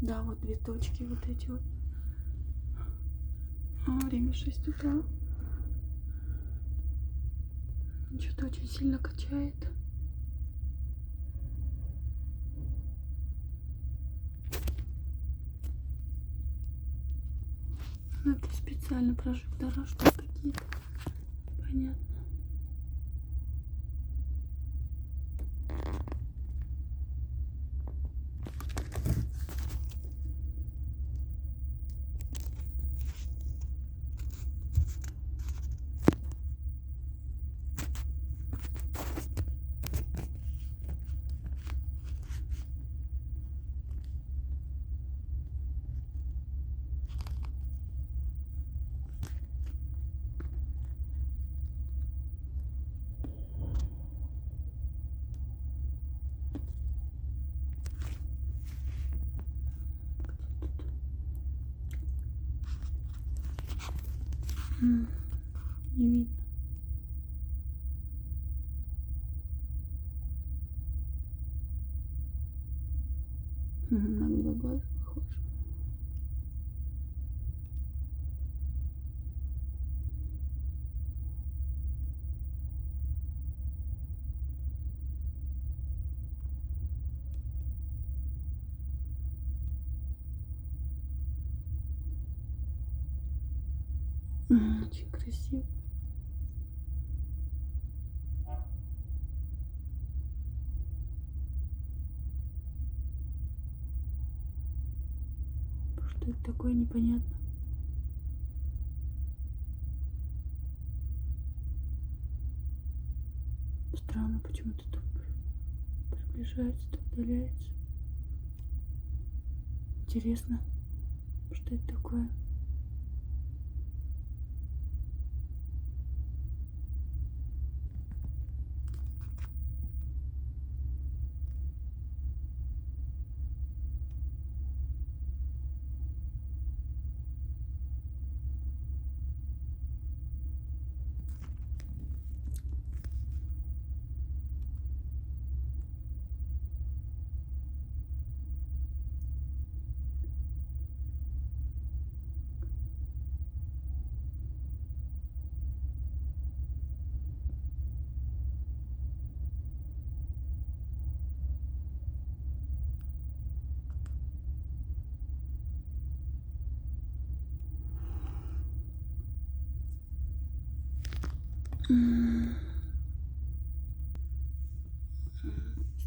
Да, вот две точки вот эти вот. Время 6 утра. Что-то очень сильно качает. Это специально прожектора, что какие-то. Понятно. Не видно. На два глаза похож. Очень красиво. Что это такое, непонятно. Странно, почему-то тут приближается, то удаляется. Интересно, что это такое.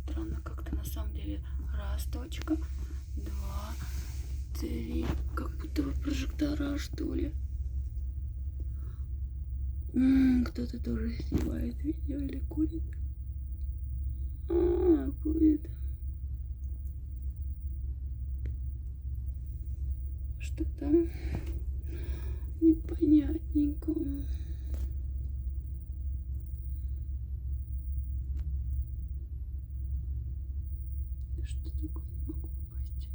Странно как-то на самом деле. Раз, точка, два, три. Как будто бы прожектора, что ли. Кто-то тоже снимает видео или курит. Курит. Что там? Непонятненько. Что такое? Не могу попасть.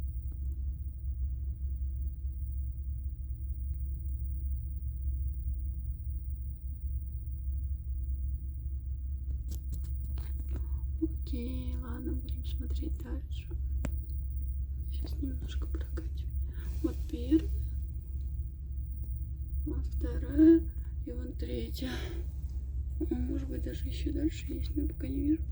Окей, ладно, будем смотреть дальше. Сейчас немножко прокачиваю. Вот первая, вот вторая и вот третья. Может быть, даже еще дальше есть, но я пока не вижу.